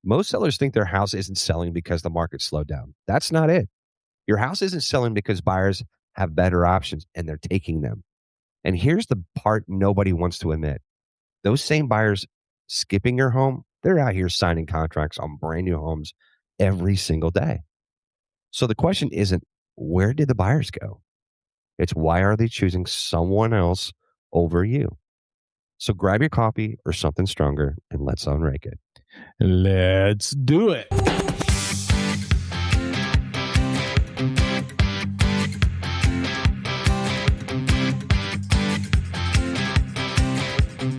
Most sellers think their house isn't selling because the market slowed down. That's not it. Your house isn't selling because buyers have better options and they're taking them. And here's the part nobody wants to admit. Those same buyers skipping your home, they're out here signing contracts on brand new homes every single day. So the question isn't, where did the buyers go? It's why are they choosing someone else over you? So grab your coffee or something stronger and let's unrake it. Let's do it.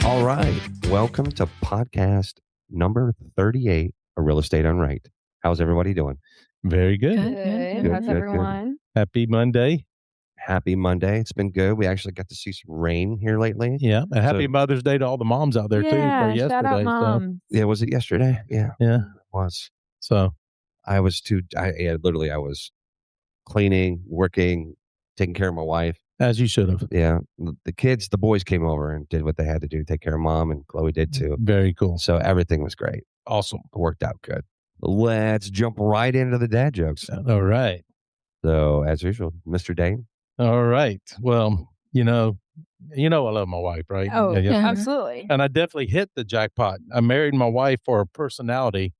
All right. Welcome to podcast number 38 of Real Estate UnRaked. How's everybody doing? Very good. Good. How's everyone? Happy Monday. Happy Monday. It's been good. We actually got to see some rain here lately. Yeah. And happy Mother's Day to all the moms out there too for yesterday. Shout out moms. Yeah, was it yesterday? Yeah. Yeah. It was. So I was I was cleaning, working, taking care of my wife. as you should have. Yeah. The boys came over and did what they had to do, take care of mom, and Chloe did too. Very cool. So everything was great. Awesome. It worked out good. Let's jump right into the dad jokes. All right. So as usual, Mr. Dane. All right. Well, you know I love my wife, right? Oh, Yeah. absolutely. And I definitely hit the jackpot. I married my wife for her personality,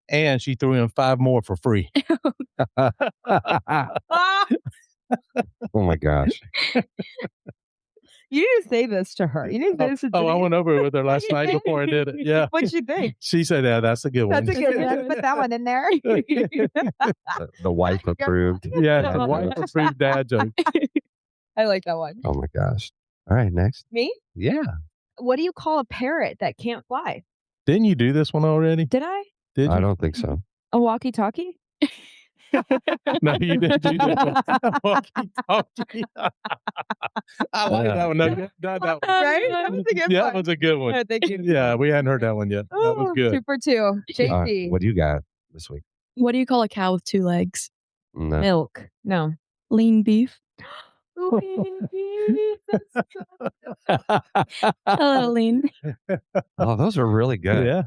and she threw in 5 more for free. Oh my gosh. You need to say this to her. You need to say this to I Denise. went over it with her last night before I did it. Yeah. What'd you think? She said, yeah, that's a good one. That's a good one. Put that one in there. The wife approved. Yeah, the wife approved dad joke. I like that one. Oh my gosh. All right, next. Me? Yeah. What do you call a parrot that can't fly? Didn't you do this one already? Did I? Did you? I don't think so. A walkie-talkie? No, you didn't do that. Walkie-talkie. I like that one. No, not that one. Right? That was a good Yeah, one. that was a good one. Yeah, thank you. Yeah, we hadn't heard that one yet. That was Oh, good. 2 for 2. Jaycee. What do you got this week? What do you call a cow with 2 legs? No. Milk. No. Lean beef. A little lean. Oh, those are really good. Yeah.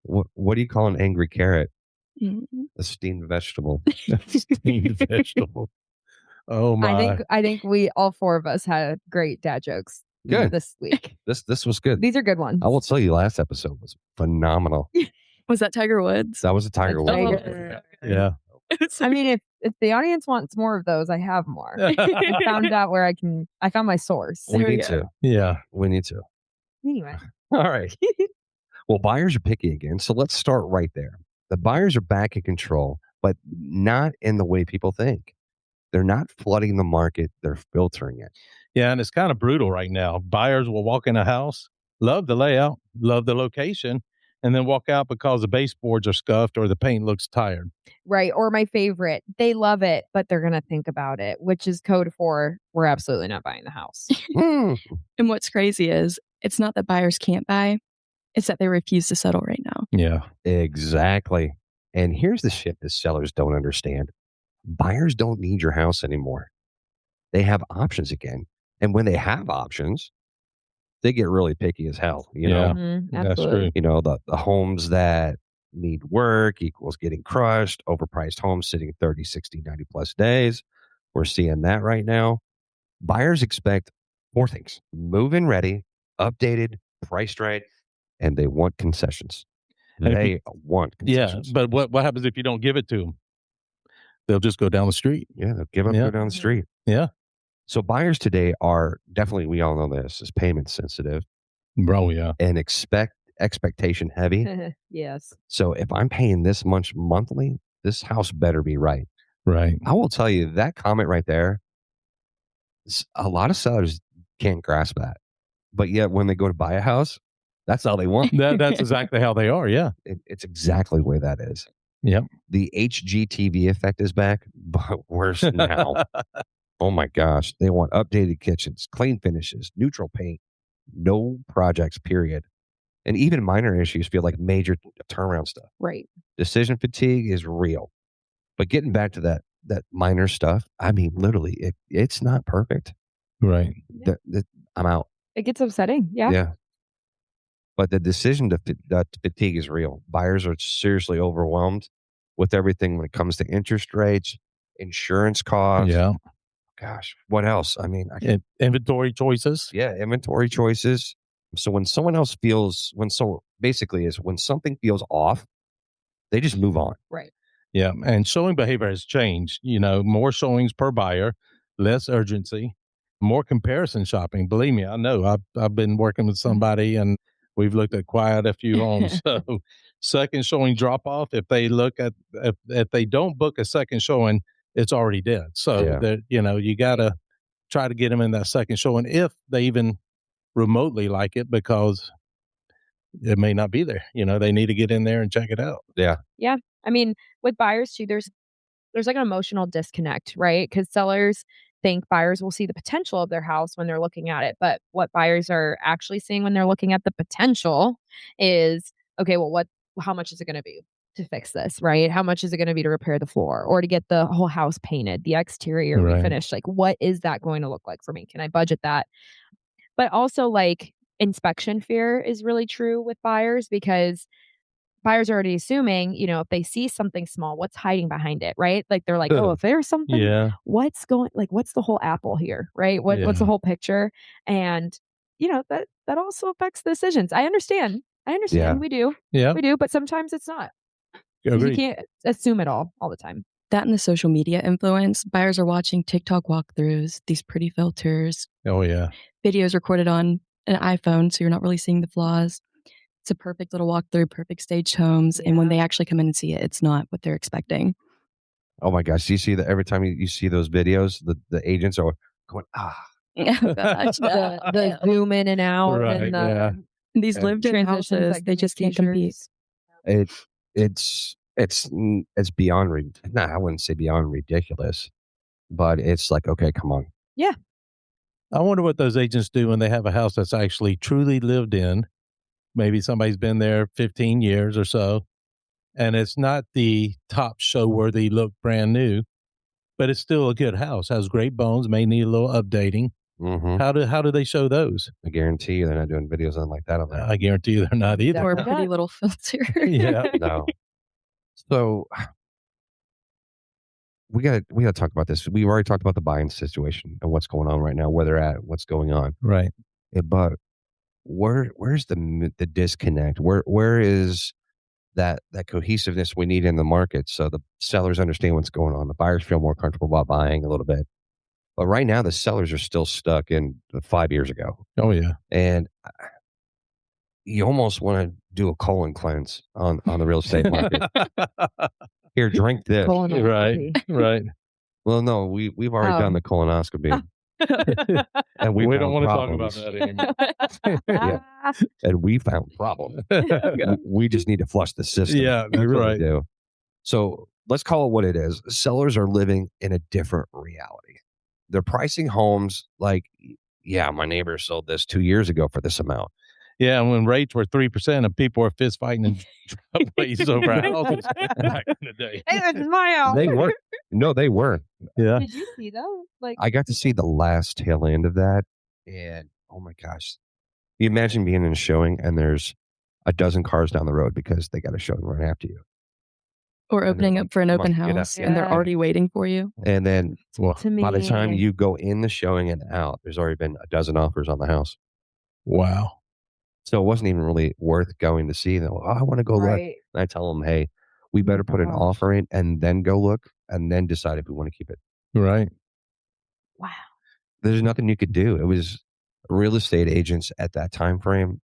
What do you call an angry carrot? Mm. A steamed vegetable. Steamed vegetable. Oh my. I think we all 4 of us had great dad jokes Good. this week. This was good. These are good ones. I will tell you, last episode was phenomenal. Was that Tiger Woods? That was a Tiger That's Woods. Tiger. Yeah. I mean, if the audience wants more of those, I have more. I found out where I found my source. We There we need go. to. Yeah. We need to. Anyway. All right. Well, buyers are picky again. So let's start right there. The buyers are back in control, but not in the way people think. They're not flooding the market. They're filtering it. Yeah. And it's kind of brutal right now. Buyers will walk in a house, love the layout, love the location, and then walk out because the baseboards are scuffed or the paint looks tired. Right. Or my favorite, they love it, but they're going to think about it, which is code for we're absolutely not buying the house. Mm. And what's crazy is it's not that buyers can't buy, it's that they refuse to settle right now. Yeah. Exactly. And here's the shit that sellers don't understand. Buyers don't need your house anymore. They have options again. And when they have options, they get really picky as hell. You know, Mhm, That's absolutely. true. you know, the homes that need work equals getting crushed, overpriced homes sitting 30, 60, 90 plus days. We're seeing that right now. Buyers expect 4 things: move-in ready, updated, priced right, and they want concessions. And if They want Yeah. concessions. But what happens if you don't give it to them? They'll just go down the street. Yeah, they'll give up Yeah. and go down the street. Yeah. So buyers today are definitely, we all know this, is payment sensitive Bro, yeah. and expectation heavy. Yes. So if I'm paying this much monthly, this house better be right. Right. I will tell you that comment right there, a lot of sellers can't grasp that. But yet when they go to buy a house, that's all they want. That's exactly how they are. Yeah. It's exactly the way that is. Yep. The HGTV effect is back, but worse now. Oh my gosh. They want updated kitchens, clean finishes, neutral paint, no projects, period. And even minor issues feel like major turnaround stuff. Right. Decision fatigue is real. But getting back to that minor stuff, I mean, literally, it's not perfect. Right. I'm out. It gets upsetting. Yeah. Yeah. But the decision to fatigue is real. Buyers are seriously overwhelmed with everything when it comes to interest rates, insurance costs. Yeah. Gosh, what else? I mean, Inventory choices. yeah, inventory choices. So when someone else feels, when something feels off, they just move on. Right. Yeah. And showing behavior has changed. More showings per buyer, less urgency, more comparison shopping. Believe me, I know. I've been working with somebody and we've looked at quite a few homes. So second showing drop off. If they don't book a second showing, it's already dead. So that you got to try to get them in that second showing if they even remotely like it, because it may not be there. They need to get in there and check it out. Yeah. Yeah. I mean, with buyers too, there's like an emotional disconnect, right? Because sellers think buyers will see the potential of their house when they're looking at it. But what buyers are actually seeing when they're looking at the potential is, okay, well, how much is it going to be to fix this, right? How much is it going to be to repair the floor or to get the whole house painted, the exterior refinished? Like, what is that going to look like for me? Can I budget that? But also, like, inspection fear is really true with buyers because buyers are already assuming, if they see something small, what's hiding behind it, right? Like they're like, oh, if there's something, what's the whole apple here, right? What's the whole picture? And that also affects the decisions. I understand. Yeah. We do. Yeah. We do, but sometimes it's not. Agreed. You can't assume it all the time. That and the social media influence. Buyers are watching TikTok walkthroughs, these pretty filters. Oh, yeah. Videos recorded on an iPhone, so you're not really seeing the flaws. It's a perfect little walkthrough, perfect staged homes. And when they actually come in and see it, it's not what they're expecting. Oh my gosh. You see that every time you see those videos, the agents are going, Oh, gosh. the zoom in and out. Right, and these lived-in houses, they just can't compete. It's beyond, I wouldn't say beyond ridiculous, but it's like, okay, come on. Yeah. I wonder what those agents do when they have a house that's actually truly lived in. Maybe somebody's been there 15 years or so, and it's not the top show-worthy look brand new, but it's still a good house, has great bones, may need a little updating. Mm-hmm. How do they show those? I guarantee you they're not doing videos on like that on there. I guarantee you they're not either. Or a pretty little filter. Yeah. No. So we got to talk about this. We've already talked about the buying situation and what's going on right now, where they're at, what's going on. Right. But where's the disconnect? Where is that cohesiveness we need in the market so the sellers understand what's going on, the buyers feel more comfortable about buying a little bit. But right now the sellers are still stuck in 5 years ago. Oh yeah. And you almost want to do a colon cleanse on the real estate market. Here, drink this. Right. Well, no, we've already done the colonoscopy. And we don't want to talk about that anymore. Yeah. And we found problems. We just need to flush the system. Yeah, we really right. do. So let's call it what it is. Sellers are living in a different reality. They're pricing homes like, yeah, my neighbor sold this 2 years ago for this amount. Yeah, and when rates were 3% and people were fist fighting in driveways over houses back in the day. Hey, it's my house. They weren't. No, they weren't. Yeah. Did you see them? Like, I got to see the last tail end of that, and oh my gosh, you imagine being in a showing and there's a dozen cars down the road because they got a showing right after you, or opening up for an open house, and they're Yeah. already waiting for you. and then to me, by the time you go in the showing and out, there's already been a dozen offers on the house. Wow. So it wasn't even really worth going to see them. Oh, I want to go look. right. And I tell them, hey, we better put an gosh. offer in and then go look and then decide if we want to keep it. Right. Wow. There's nothing you could do. It was real estate agents at that time frame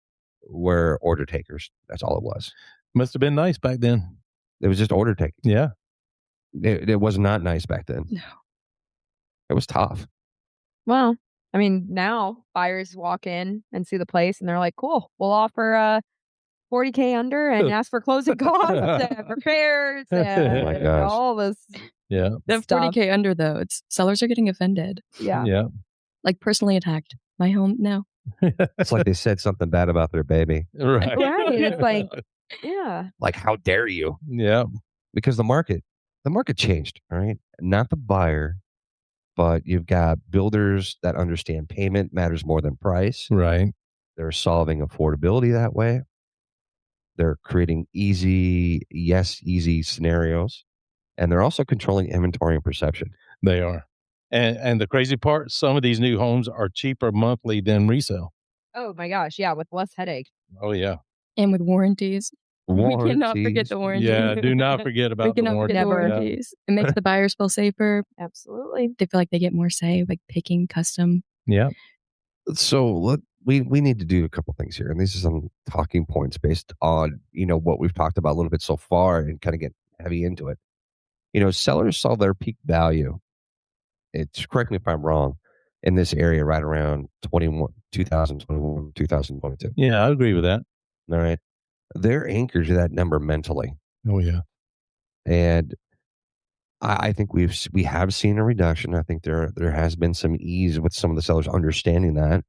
were order takers. That's all it was. Must have been nice back then. It was just order taking. Yeah. It was not nice back then. No. It was tough. Well, I mean, now buyers walk in and see the place and they're like, cool, we'll offer $40K under and ask for closing costs and repairs and Oh my gosh. all this. Yeah. The stuff. 40K under, though, sellers are getting offended. Yeah. Yeah. Like personally attacked. My home now. It's like they said something bad about their baby. Right. Right. It's like, yeah. Like, how dare you? Yeah. Because the market changed, all right? Not the buyer, but you've got builders that understand payment matters more than price. Right. They're solving affordability that way. They're creating easy scenarios. And they're also controlling inventory and perception. They are. And the crazy part, some of these new homes are cheaper monthly than resale. Oh my gosh, yeah, with less headache. Oh, yeah. And with warranties. We cannot forget the warranties. Yeah, do not forget We about the cannot warranty. forget the Never. warranties. It makes the buyers feel safer. Absolutely. They feel like they get more say, like picking custom. Yeah. So we need to do a couple things here, and these are some talking points based on what we've talked about a little bit so far, and kind of get heavy into it. Sellers saw their peak value. Correct me if I'm wrong, in this area right around 2021, 2022. Yeah, I agree with that. All right, they're anchored to that number mentally, Oh, yeah. and I think we have seen a reduction. I think there has been some ease with some of the sellers understanding that.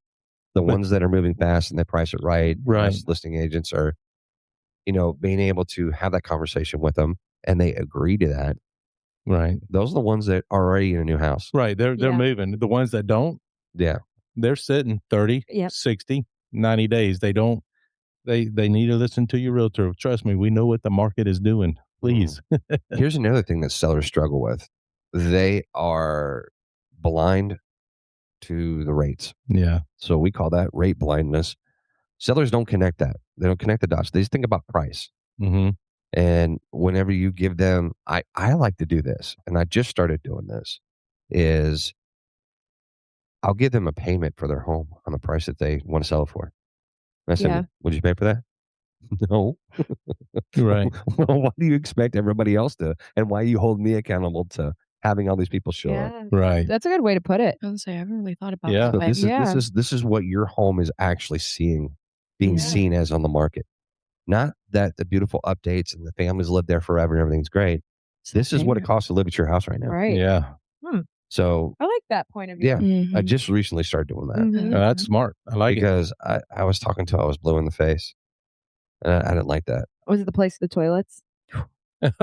The ones that are moving fast and they price it right, Right. us listing agents are, being able to have that conversation with them and they agree to that. Right. Those are the ones that are already in a new house. Right. They're Yeah. moving. The ones that don't, Yeah. they're sitting 30, Yep. 60, 90 days. They don't, they need to listen to your realtor. Trust me, we know what the market is doing. Please. Here's another thing that sellers struggle with. They are blind to the rates. Yeah. So we call that rate blindness. Sellers don't connect that. They don't connect the dots. They just think about price. Mm-hmm. And whenever you give them, I like to do this, and I just started doing this, is I'll give them a payment for their home on the price that they want to sell it for. And I said, Yeah. would you pay for that? No. Right. Well, why do you expect everybody else to? And why you hold me accountable to having all these people show up? Yeah. Right. That's a good way to put it. I was gonna say I haven't really thought about Yeah. that So way. this is what your home is actually being Yeah. seen as on the market. Not that the beautiful updates and the families live there forever and everything's great. This is what it costs to live at your house right now. Right. Yeah. So I like that point of view. yeah, Mhm. I just recently started doing that Mhm. That's smart. I like because I was talking to, I was blue in the face. And I didn't like that. Was it the place with the toilets? it.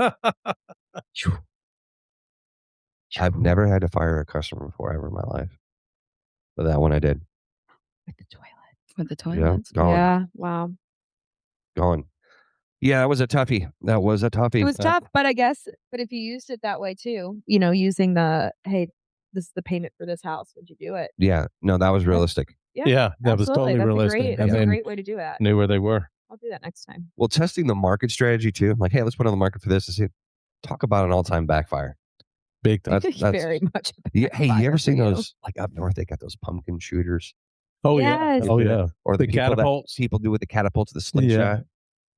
I've never had to fire a customer before ever in my life. But that one I did. With the toilet. With the Yeah, toilets. gone. Yeah. Wow. Gone. Yeah, it was a toughie. That was a toughie. It was tough, but if you used it that way too, using hey, this is the payment for this house, would you do it? Yeah, no, that was realistic. Yeah. That was Absolutely. totally That's realistic. That's a then great way to do that. knew where they were. I'll do that next time. Well, testing the market strategy too. Like, hey, let's put on the market for this. And see, talk about an all-time backfire. Big time. That's Very much. a yeah. Hey, you backfire ever seen for you. those? Like up north, they got those pumpkin shooters. Oh, yeah. Yes. Oh, yeah. Or The people that catapults. people do with the catapults, the slingshot.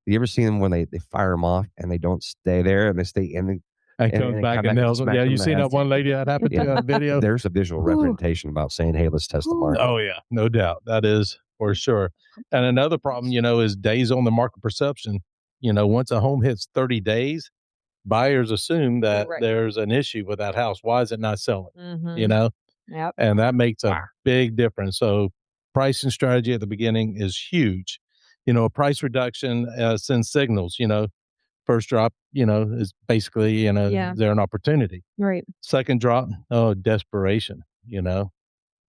You ever seen them when they fire them off and they don't stay there and they stay in the And and comes they back come and back and nails them. smack Yeah, them you in the seen head. that one lady that happened to Yeah. on video? There's a visual Ooh. representation about saying, hey, let's test the market. Oh, yeah. No doubt. That is for sure. And another problem, is days on the market perception. Once a home hits 30 days, buyers assume that Right. there's an issue with that house. Why is it not selling? Mhm. Yep. And that makes a big difference. So pricing strategy at the beginning is huge. A price reduction sends signals, first drop, is basically, Yeah. is there an opportunity? Right. Second drop, desperation, and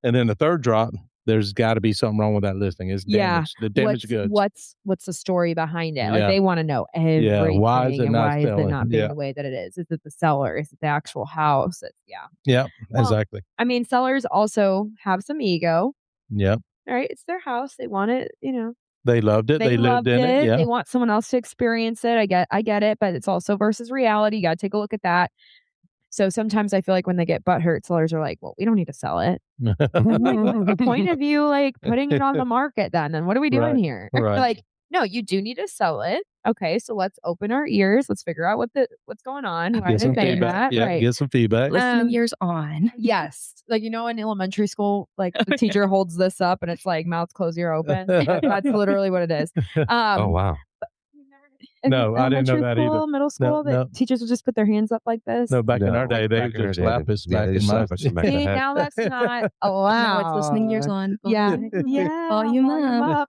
then the third drop, there's got to be something wrong with that listing. It's Yeah. damaged. The damaged goods. What's the story behind it? Like Yeah. they want to know everything. Why is it and not why is it selling? not being Yeah. the way that it is? Is it the seller? Is it the actual house? Yeah, Well, exactly. I mean, sellers also have some ego. Yep. All right, it's their house. They want it, They loved it. They lived loved in it. Yeah. They want someone else to experience it. I get it, but it's also versus reality. You got to take a look at that. So sometimes I feel like when they get butthurt, sellers are like, well, we don't need to sell it. I'm like, what's the point of you putting it on the market then? And what are we doing Right, here? right. Like, no, you do need to sell it. Okay, so let's open our ears. Let's figure out what's going on. Why Get some they're saying feedback. that. Yeah, Right. get some feedback. Listening ears on. Yes. Like, in elementary school, like the teacher holds this up and it's like mouth close, ear open. That's literally what it is. Oh, wow. In No, I didn't know elementary that either. school, middle school, No. the teachers would just put their hands up like this. No, back in our day, they back would in our just day, slap they- us yeah, back they in just my. slap us in the back of the See, head. now that's not allowed. No, it's listening ears on. Yeah. Yeah. Volume up.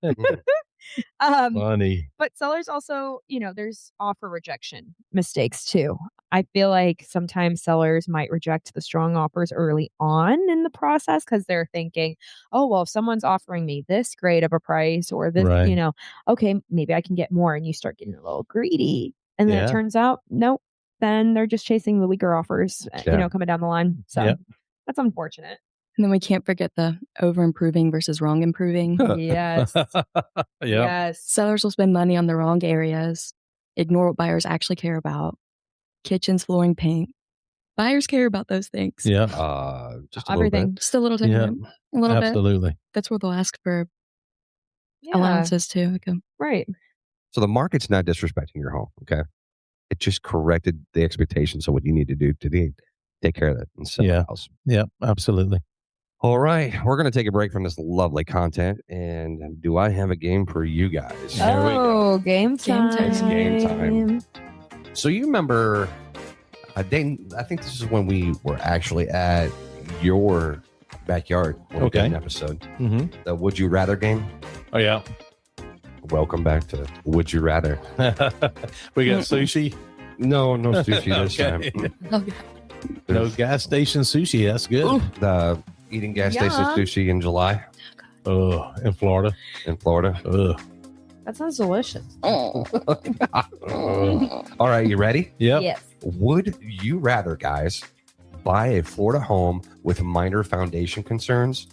Um, Funny. but sellers also, there's offer rejection mistakes too. I feel like sometimes sellers might reject the strong offers early on in the process because they're thinking, oh, well, if someone's offering me this great of a price or this, Right. Okay, maybe I can get more. And you start getting a little greedy. And then it Yeah. turns out, nope, then they're just chasing the weaker offers, coming down the line. So that's unfortunate. And then we can't forget the over improving versus wrong improving. Yes. Yes. Sellers will spend money on the wrong areas, ignore what buyers actually care about. Kitchens, flooring, paint. Buyers care about those things. Yeah. Just a Everything. little bit. Just a little different. A little bit. Absolutely. That's where they'll ask for Yeah. allowances too. Right. So the market's not disrespecting your home, okay? It just corrected the expectations of what you need to do to take care of that and sell the house. Yeah, absolutely. All right, we're going to take a break from this lovely content. And do I have a game for you guys? Here we go. Game time. It's game time. So you remember, Dane, I think this is when we were actually at your backyard when we did an episode. Mm-hmm. The Would You Rather game. Oh, yeah. Welcome back to Would You Rather. We got sushi. No sushi this time. Okay. No gas station sushi. That's good. The eating gas station sushi in July. In Florida. That sounds delicious. All right, you ready? Yep. Yes. Would you rather, guys, buy a Florida home with minor foundation concerns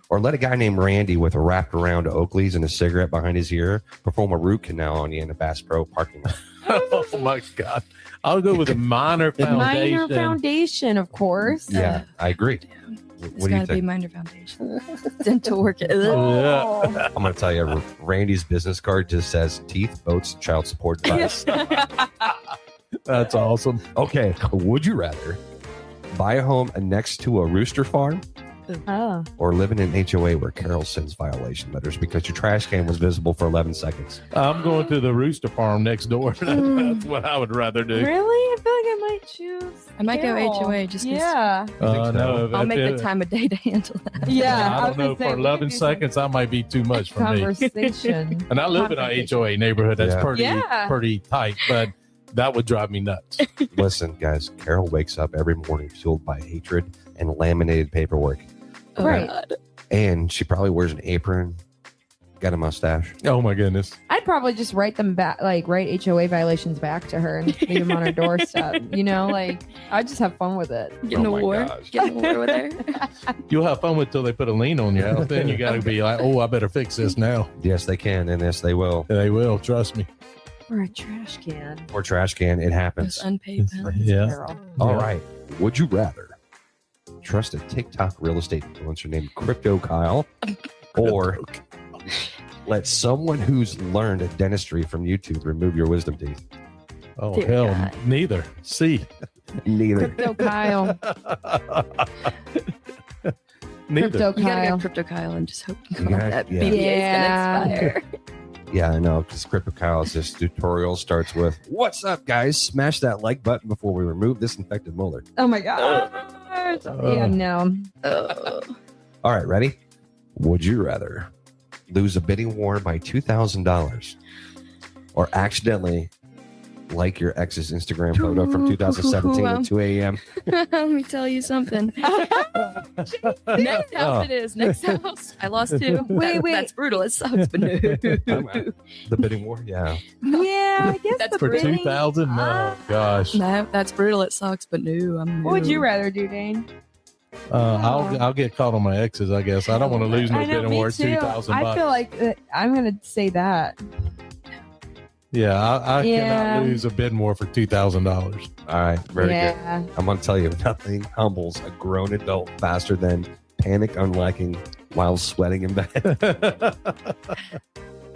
or let a guy named Randy with a wrapped around Oakleys and a cigarette behind his ear perform a root canal on you in a Bass Pro parking lot? Oh, my God. I'll go with a minor foundation. Minor foundation, of course. Yeah, I agree. It's What do you got to be think? minor foundation. Dental work. Yeah. I'm going to tell you, Randy's business card just says teeth, boats, child support advice. That's awesome. Okay, would you rather buy a home next to a rooster farm Oh. or live in an HOA where Carol sends violation letters because your trash can was visible for 11 seconds? I'm going to the rooster farm next door. That's what I would rather do. Really? I feel like I might choose. I might go Carol. HOA just 'cause Yeah. No, I'll make the time of day to handle that. Yeah. I don't know. For 11 seconds, that might be too much for me. Conversation. And I live in a HOA neighborhood that's Yeah. pretty tight, but that would drive me nuts. Listen, guys, Carol wakes up every morning fueled by hatred and laminated paperwork. Oh, Right. God. And she probably wears an apron, got a mustache. Oh, my goodness. I'd probably just write them back, like write HOA violations back to her and leave them on her doorstep. I'd just have fun with it. Get in Oh a my war. gosh. Get in a war with her. You'll have fun with till they put a lien on your house. Then you got to be like, oh, I better fix this now. Yes, they can, and yes, they will. They will. Trust me. Or a trash can. Or trash can, it happens. Those unpaid penalties. Yeah. Carol. All right. Would you rather trust a TikTok real estate influencer named Crypto Kyle or let someone who's learned dentistry from YouTube remove your wisdom teeth? Oh, Dear hell, God. neither. See. Neither. Crypto Kyle. Neither. Crypto You gotta Kyle. go Crypto Kyle and just hope You gotta- that yeah. BPA Yeah. is gonna expire. Yeah, I know, because Crypto Kyle's this tutorial starts with, "What's up, guys? Smash that like button before we remove this infected molar." Oh my God. Yeah, no. Oh. All right, ready? Would you rather lose a bidding war by $2,000 or accidentally like your ex's Instagram photo from 2017 at 2 a.m.? Let me tell you something. Next house it is. Next house. I lost two. Wait. That's brutal. It sucks, but no. The bidding war? Yeah. Yeah, I guess That's the For bidding- 2,000? No, gosh. No, that's brutal. It sucks, but no. What would you rather do, Dane? I'll get caught on my exes, I guess. I don't want to lose no I know, bidding me war at too. 2,000 I bucks. feel like I'm going to say that. Yeah, I Yeah. cannot lose a bid more for $2,000. All right. Very good. Yeah. I'm going to tell you, nothing humbles a grown adult faster than panic unliking while sweating in bed.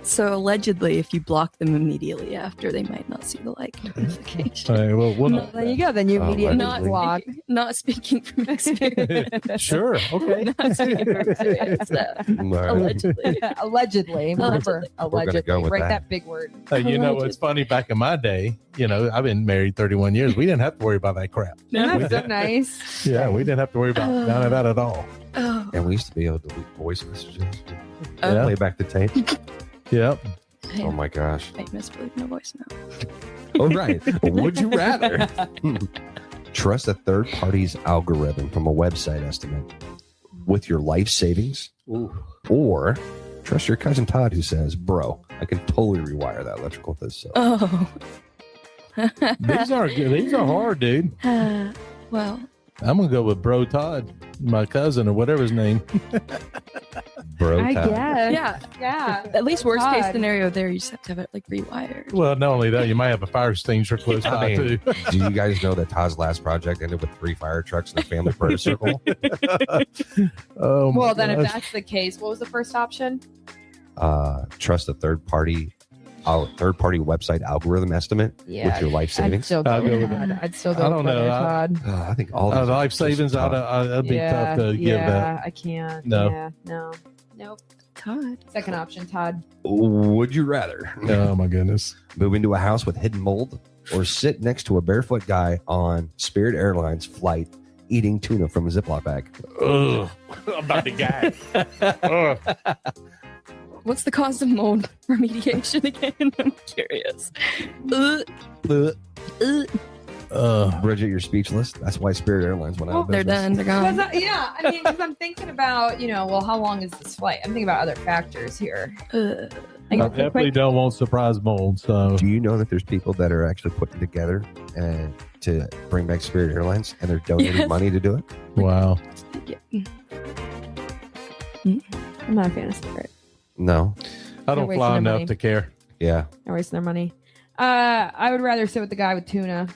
So allegedly, if you block them immediately after, they might not see the like notification. All right, well, we'll There you go. Then you Oh, immediately Not, block. not speaking from experience. Sure. Okay. Not speaking from experience. All right. Allegedly. Allegedly. Remember, gonna allegedly. go with Write that. that big word. You know, it's funny. Back in my day, I've been married 31 years. We didn't have to worry about that crap. That's so nice. Yeah, we didn't have to worry about none of that at all. Oh. And we used to be able to delete voice messages. Yeah. Play back the tape. Yep. Oh my gosh. I misbelieve no voice now. All right. Would you rather trust a third party's algorithm from a website estimate with your life savings, or trust your cousin Todd who says, "Bro, I can totally rewire that electrical with this." So. Oh. These are good. These are hard, dude. Well, I'm gonna go with Bro Todd, my cousin or whatever his name. Bro, I Todd. guess. yeah. Yeah. At least worst case Todd. scenario there, you just have to have it like rewired. Well, not only that, you might have a fire extinguisher close I by mean, too. do you guys know that Todd's last project ended with 3 fire trucks and a family prayer circle? Oh, my Well, then if gosh. that's the case, what was the first option? Trust a third party website algorithm estimate with your life I'd savings. still I'll go go with with Todd. I'd still I go don't with know. Todd. I think all these are life just savings, tough. that'd be tough to give that. I can't. No. Yeah, no. Nope. Todd. Second option, Todd. Would you rather Oh my goodness. move into a house with hidden mold or sit next to a barefoot guy on Spirit Airlines flight eating tuna from a Ziploc bag? Ugh. I'm not the guy. Ugh. What's the cause of mold remediation again? I'm curious. Bridget, you're speechless. That's why Spirit Airlines went out of They're business. done. They're gone. I mean, because I'm thinking about, well, how long is this flight? I'm thinking about other factors here. Ugh. Like, I definitely don't want surprise mold. So Do you know that there's people that are actually putting together and to bring back Spirit Airlines, and they're donating Yes. money to do it? wow. Yeah. I'm not a fan of Spirit. No. I don't wasting fly their enough money. to care. Yeah. They're wasting their money. I would rather sit with the guy with tuna.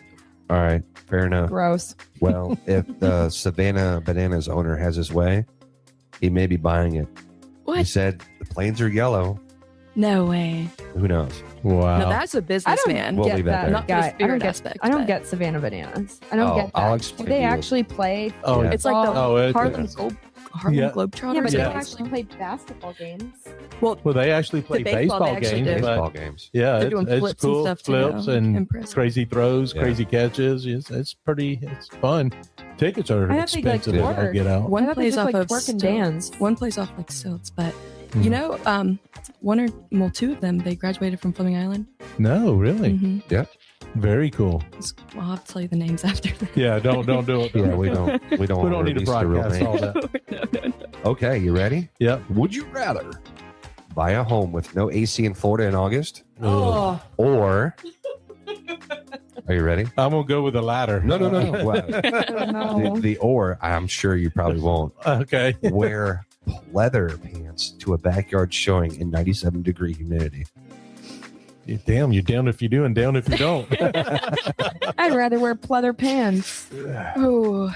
All right. Fair enough. Gross. Well, if the Savannah Bananas owner has his way, he may be buying it. He What? said the planes are yellow. No way. Who knows? Wow. No, that's a businessman. We'll Get leave that there. Not guy. the I don't spirit get. aspect. I don't but get Savannah Bananas. I don't Oh, get that. I'll Do explain they to you. actually play? Oh, Yeah. It's like the Oh, it- Harlem yes. Yeah. Globetrotters. Yeah, but they Yeah. don't actually play basketball games. well, they actually play baseball, baseball they actually games, do. but Baseball games. yeah, They're it's, doing it's flips cool. and stuff Flips too. and Impressive. crazy throws, Yeah. crazy catches. It's fun. Tickets are I have to, like, expensive as all twerk. get out. I One thought they plays just, off like, of twerk and stilts. dance. One plays off like stilts, but Hmm. you know, two of them they graduated from Fleming Island. No, really, Mm-hmm. very cool. I'll have to tell you the names after that. Yeah, don't do it. Yeah, we don't. We don't. We wanna don't need to release the real broadcast name. all that. No. Okay, you ready? Yep. Would you rather buy a home with no AC in Florida in August, Oh, or are you ready? I'm gonna go with the latter. No. Well, no. the or I'm sure you probably won't Okay. wear leather pants to a backyard showing in 97-degree humidity. Damn, you're down if you do and down if you don't. I'd rather wear pleather pants. Oh,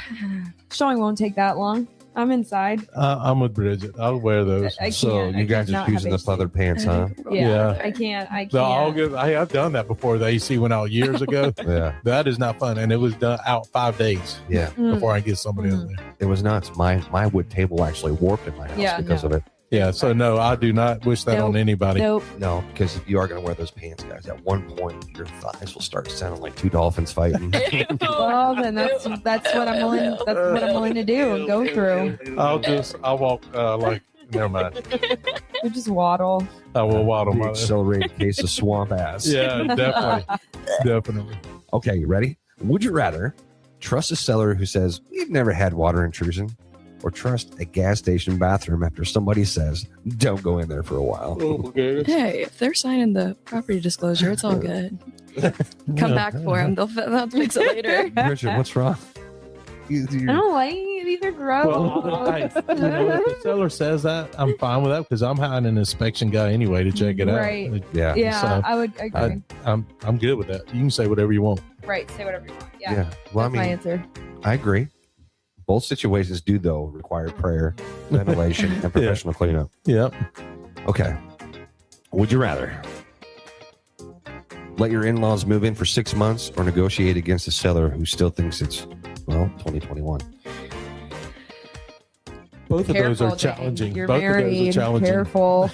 Showing won't take that long. I'm inside. I'm with Bridget. I'll wear those. I So can't. you guys are cannot choosing the have AC. leather pants, huh? Yeah. I can't. I can't. The August, I have done that before. The AC went out years ago. Yeah, That is not fun, and it was done out 5 days yeah. Mm. before I get somebody in there. It was nuts. My wood table actually warped in my house Yeah, because no. of it. Yeah, so no, I do not wish that on anybody. Nope. No, because if you are going to wear those pants, guys, at one point your thighs will start sounding like two dolphins fighting. Well, then that's what I'm willing. That's what I'm willing to do and go through. I'll walk like. Never mind. You just waddle. I will waddle The my. accelerated case of swamp ass. Yeah, definitely. Okay, you ready? Would you rather trust a seller who says we've never had water intrusion, or trust a gas station bathroom after somebody says don't go in there for a while? hey, if they're signing the property disclosure, it's all good. Come back for them. They'll fix it later. Richard, what's wrong? I don't like it. These are gross. Well, if the seller says that, I'm fine with that because I'm hiring an inspection guy anyway to check it Right. out. Yeah. Yeah, So, I would agree. I'm good with that. You can say whatever you want. Right. Say whatever you want. Yeah. Yeah. Well, That's my I mean, answer. I agree. Both situations do, though, require prayer, ventilation, and professional cleanup. Yep. Okay. Would you rather let your in-laws move in for 6 months or negotiate against a seller who still thinks it's, 2021? Both of those are Dane. challenging. You're Both married. of those are challenging. Careful.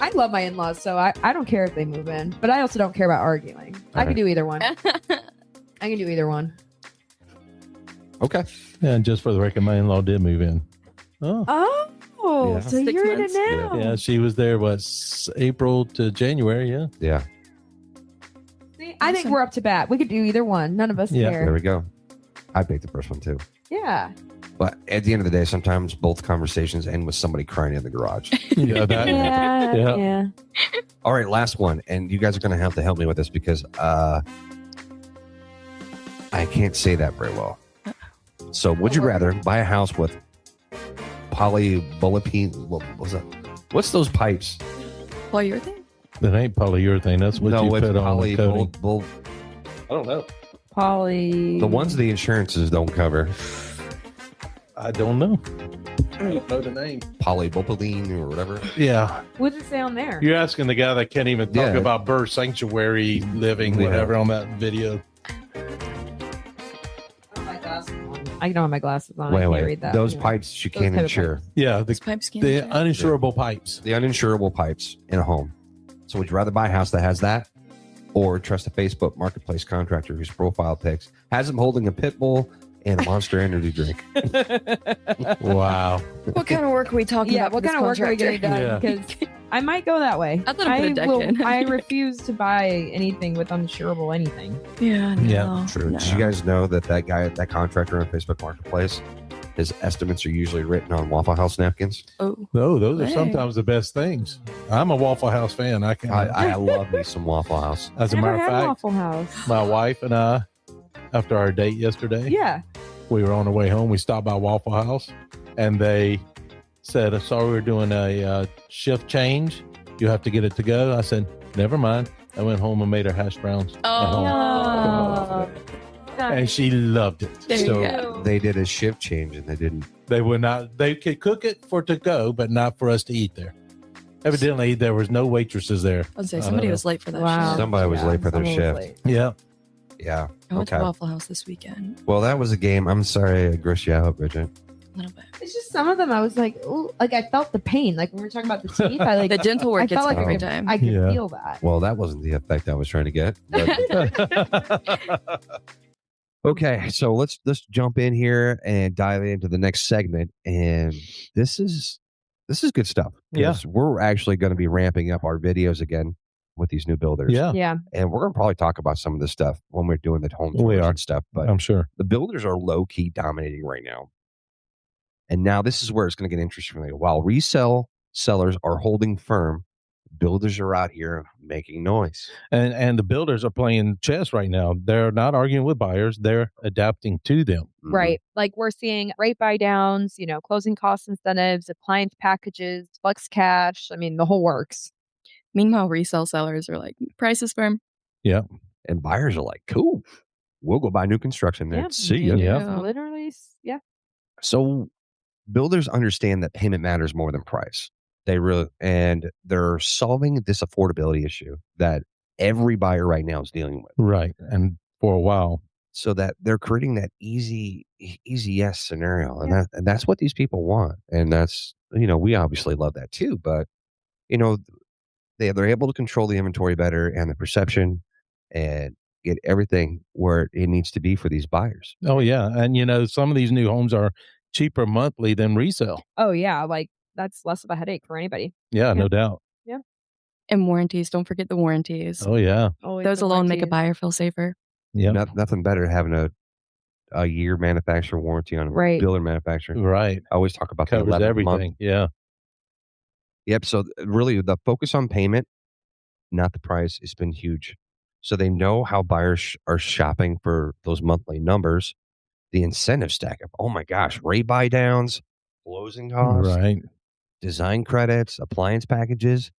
I love my in-laws, so I don't care if they move in, but I also don't care about arguing. I All can do either one. I can do either one. Okay. And just for the record, my in-law did move in. Oh, Oh, Yeah. so 6 you're in it months. now. Yeah, she was there, April to January, yeah. Yeah. See, I think Awesome. we're up to bat. We could do either one. None of us Yeah. There care. we go. I picked the first one too. Yeah. But at the end of the day, sometimes both conversations end with somebody crying in the garage. Yeah, that, Yeah. Yeah. All right, last one. And you guys are going to have to help me with this because I can't say that very well. So would you rather buy a house with polyolefin? What was that? What's those pipes? Polyurethane? that ain't polyurethane. That's what you it's put on the coating. I don't know. Poly. The ones the insurances don't cover. I don't know. I don't know the name. Polybopylene or whatever. Yeah. What does it say on there? You're asking the guy that can't even talk Yeah. about bird sanctuary living, Yeah. whatever, on that video. I don't have my glasses on. I Wait, can't wait. read that. Those Anyway. pipes you Those can't type of insure. Yeah, These pipes can't the change. uninsurable pipes. The uninsurable pipes in a home. So would you rather buy a house that has that or trust a Facebook marketplace contractor whose profile pics has them holding a pit bull and a Monster Energy drink? Wow. What kind of work are we talking Yeah, about? what kind of work are we getting done? Yeah. Because I might go that way. I thought I put a deck in. I refuse to buy anything with uninsurable anything. Yeah, no, Yeah, True. no. Did you guys know that guy, that contractor on Facebook marketplace, his estimates are usually written on Waffle House napkins? Oh, No, those are Hey. sometimes the best things. I'm a Waffle House fan. I can. I love me some Waffle House. As a Never matter of had fact, Waffle House. my wife and I, after our date yesterday, Yeah. we were on our way home. We stopped by Waffle House, and they said, "Sorry, we're doing a shift change. You have to get it to go." I said, "Never mind." I went home and made her hash browns. at home. Oh. And she loved it. there So you go. they did a shift change and they didn't. They would not. They could cook it for to go, but not for us to eat there. Evidently, there was no waitresses there. I'd say somebody was late for that. Wow. shift. Somebody was late for their someone was shift. late. Yeah. Yeah. I went Okay. to Waffle House this weekend. Well, that was a game. I'm sorry I grossed you out, Bridget. A little bit. It's just some of them I was like, ooh, like I felt the pain. Like when we were talking about the teeth, I like The dental I work gets felt like me every I could, time. I could Yeah. feel that. Well, that wasn't the effect I was trying to get. But okay, so let's jump in here and dive into the next segment. And this is good stuff. Yeah. 'Cause we're actually going to be ramping up our videos again with these new builders. Yeah, Yeah. And we're going to probably talk about some of this stuff when we're doing the home We tours are. and stuff. But I'm sure. the builders are low key dominating right now. And now this is where it's going to get interesting for me. While resale sellers are holding firm, builders are out here making noise. And the builders are playing chess right now. They're not arguing with buyers. They're adapting to them. Mhm. Right. Like we're seeing rate buy downs, closing cost incentives, appliance packages, flex cash. I mean, the whole works. Meanwhile, resale sellers are like, price is firm. And buyers are like, cool, we'll go buy new construction Yeah. and see ya. Yeah. It's literally, yeah. So builders understand that payment matters more than price. And they're solving this affordability issue that every buyer right now is dealing with. Right. And for a while. So that they're creating that easy yes scenario. And Yeah. that's what these people want. And that's, we obviously love that too, but they're able to control the inventory better and the perception and get everything where it needs to be for these buyers. Oh, yeah. And, some of these new homes are cheaper monthly than resale. Oh, yeah. Like that's less of a headache for anybody. Yeah, Yeah. no doubt. And warranties. Don't forget the warranties. Oh, yeah. Always Those the alone make a warranties. buyer feel safer. Yeah. Nothing better than having a year manufacturer warranty on a Right. builder manufacturer. Right. I always talk about the Covers 11th everything. month. Yeah. Yep. So really the focus on payment, not the price, has been huge. So they know how buyers are shopping for those monthly numbers. The incentive stack up. Oh my gosh. Rate buy downs, closing costs, Right. design credits, appliance packages.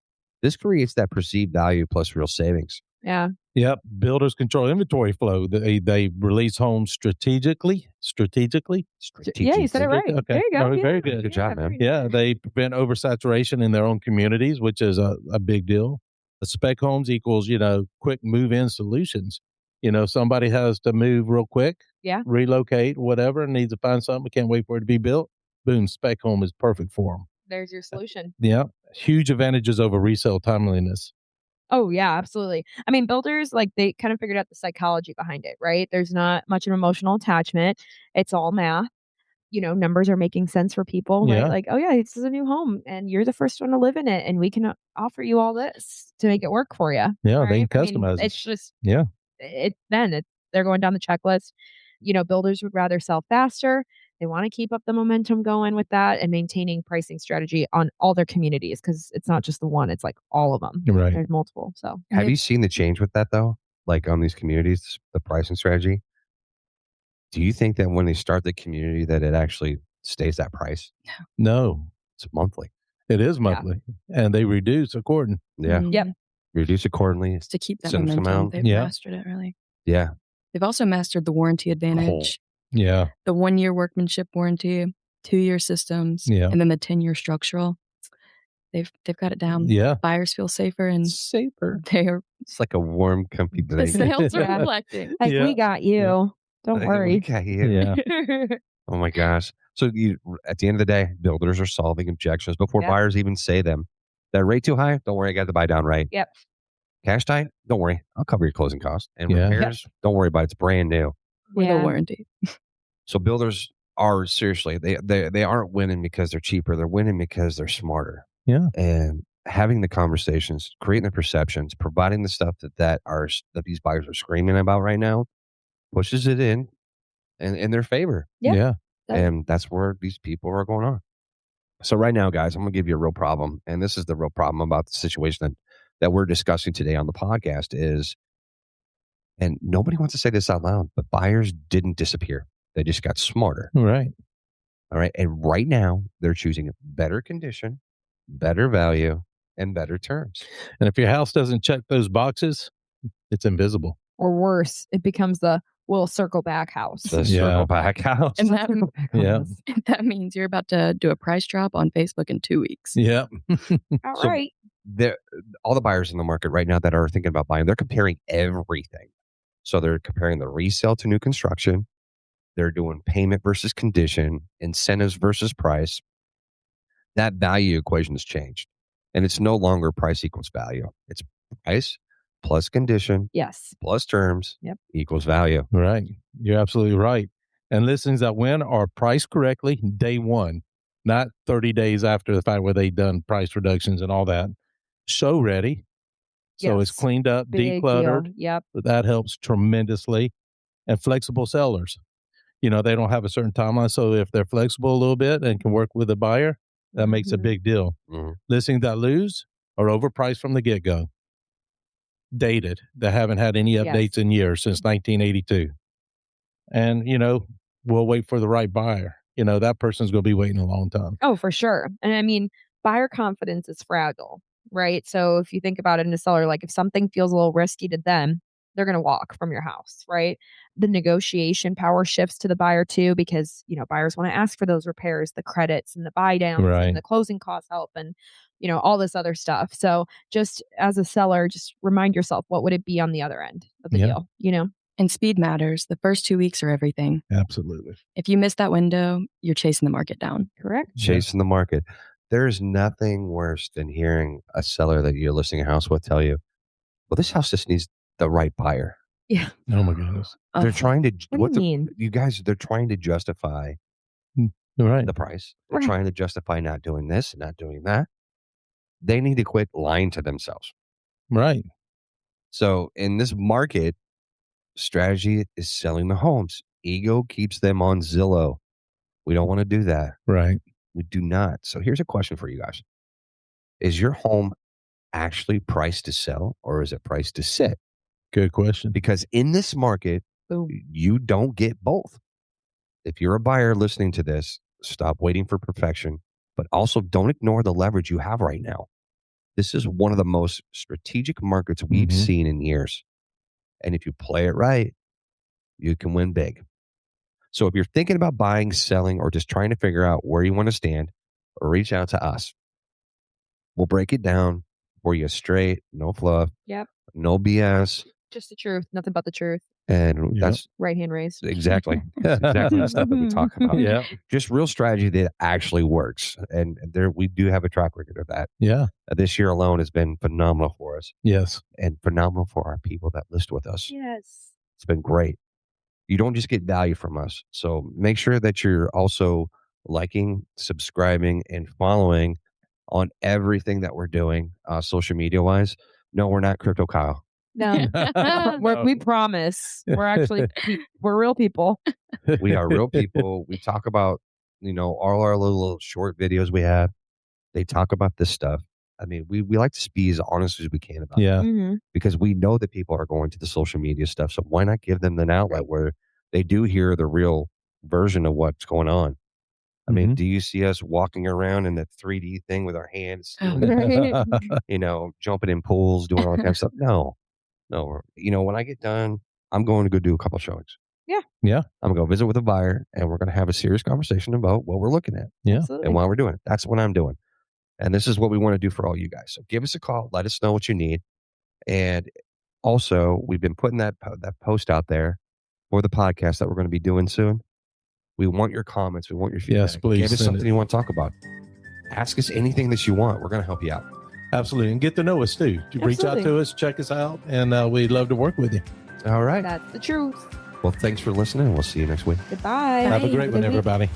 This creates that perceived value plus real savings. Yeah. Yep. Builders control inventory flow. They release homes strategically. Yeah, you said it right. Okay. There you go. No, Yeah. very good. Good job, man. very Yeah, they prevent oversaturation in their own communities, which is a big deal. The spec homes equals, quick move-in solutions. Somebody has to move real quick, Yeah. relocate, whatever, needs to find something, can't wait for it to be built. Boom, spec home is perfect for them. There's your solution. Yeah, huge advantages over resale timeliness. Oh, yeah, absolutely. I mean, builders, like, they kind of figured out the psychology behind it, right? There's not much of an emotional attachment. It's all math. numbers are making sense for people, Yeah. right? Like, oh yeah, this is a new home and you're the first one to live in it and we can offer you all this to make it work for you. Yeah, they right? can I mean, customize it. it's just Yeah. they're going down the checklist. Builders would rather sell faster. They want to keep up the momentum going with that and maintaining pricing strategy on all their communities because it's not just the one, it's like all of them. Right. There's multiple. So Have you seen the change with that though? Like on these communities, the pricing strategy? Do you think that when they start the community that it actually stays that price? No, It's monthly. it is monthly, and they reduce according. Yeah. Yep. Reduce accordingly. To keep that Send some momentum, out. they've Yeah. mastered it really. Yeah. They've also mastered the warranty advantage, Yeah. the 1-year workmanship warranty, 2-year systems, Yeah. and then the 10-year structural. They've got it down. Yeah. Buyers feel safer and Safer. they're It's like a warm, comfy the blanket. sales are Yeah. reflecting. like Yeah. we got you. Yeah. Don't We worry. got you. Yeah. Oh my gosh. So at the end of the day, builders are solving objections before Yep. buyers even say them. That rate too high? Don't worry, I got the buy down rate. Yep. Cash tight? Don't worry, I'll cover your closing costs. And Yeah. repairs? Don't worry about it. It's brand new. With Yeah. a warranty. So builders are seriously, they aren't winning because they're cheaper. They're winning because they're smarter. Yeah. And having the conversations, creating the perceptions, providing the stuff that these buyers are screaming about right now, pushes it in their favor. Yeah. Yeah. And that's where these people are going on. So right now, guys, I'm going to give you a real problem. And this is the real problem about the situation that we're discussing today on the podcast is, and nobody wants to say this out loud, but buyers didn't disappear. They just got smarter. Right. All right. And right now they're choosing better condition, better value, and better terms. And if your house doesn't check those boxes, it's invisible. Or worse, it becomes the we'll circle back house. The Yeah. circle back house. And that, Circle back Yeah. house. that means you're about to do a price drop on Facebook in 2 weeks. Yeah. All So- right. All the buyers in the market right now that are thinking about buying, they're comparing everything. So they're comparing the resale to new construction. They're doing payment versus condition, incentives versus price. That value equation has changed. And it's no longer price equals value. It's price plus condition Yes. plus terms Yep. equals value. Right. You're absolutely right. And listings that win are priced correctly day one, not 30 days after the fact where they've done price reductions and all that. Show ready. So it's Yes. cleaned up, Big decluttered. deal. Yep. That helps tremendously. And flexible sellers. They don't have a certain timeline. So if they're flexible a little bit and can work with the buyer, that makes a Mhm. big deal. Mhm. Listings that lose are overpriced from the get-go. Dated, that haven't had any updates in years since 1982. And, we'll wait for the right buyer. That person's going to be waiting a long time. Oh, for sure. And I mean, buyer confidence is fragile, right? So if you think about it in a seller, like if something feels a little risky to them, they're going to walk from your house, right? The negotiation power shifts to the buyer too, because, buyers want to ask for those repairs, the credits and the buy downs Right. and the closing cost help and, all this other stuff. So just as a seller, just remind yourself, what would it be on the other end of the Yeah. deal, And speed matters. The first 2 weeks are everything. Absolutely. If you miss that window, you're chasing the market down. Correct? Chasing the market. There's nothing worse than hearing a seller that you're listing a house with tell you, well, this house just needs the right buyer. Yeah. Oh, my goodness. They're trying to, What do you mean? you guys, they're trying to justify Right. the price. They're Right. trying to justify not doing this and not doing that. They need to quit lying to themselves. Right. So in this market, strategy is selling the homes. Ego keeps them on Zillow. We don't want to do that. Right. We do not. So here's a question for you guys. Is your home actually priced to sell or is it priced to sit? Good question. Because in this market, Boom. you don't get both. If you're a buyer listening to this, stop waiting for perfection, but also don't ignore the leverage you have right now. This is one of the most strategic markets we've Mhm. seen in years. And if you play it right, you can win big. So if you're thinking about buying, selling, or just trying to figure out where you want to stand, reach out to us. We'll break it down for you straight, no fluff, Yep. no BS. Just the truth. Nothing but the truth. And Yep. that's Right hand raised. exactly the stuff that we talk about. Yeah. Just real strategy that actually works. And there we do have a track record of that. Yeah. This year alone has been phenomenal for us Yes. and phenomenal for our people that list with us. Yes. It's been great. You don't just get value from us. So make sure that you're also liking, subscribing, and following on everything that we're doing social media wise. No, we're not Crypto Kyle. No, we promise. We're actually we're real people. We are real people. We talk about, all our little short videos we have. They talk about this stuff. I mean, we like to be as honest as we can about it because we know that people are going to the social media stuff. So why not give them an outlet where they do hear the real version of what's going on? I mean, do you see us walking around in that 3D thing with our hands, jumping in pools, doing all that kind of stuff? No. When I get done, I'm going to go do a couple showings. Yeah. I'm going to go visit with a buyer, and we're going to have a serious conversation about what we're looking at. Yeah. Absolutely. And why we're doing it. That's what I'm doing. And this is what we want to do for all you guys. So give us a call. Let us know what you need. And also, we've been putting that post out there for the podcast that we're going to be doing soon. We want your comments. We want your feedback. Yes, please. Give us something you want to talk about. Ask us anything that you want. We're going to help you out. Absolutely. And get to know us too. Reach out to us, check us out, and we'd love to work with you. All right. That's the truth. Well, thanks for listening. We'll see you next week. Goodbye. Have a great one, everybody.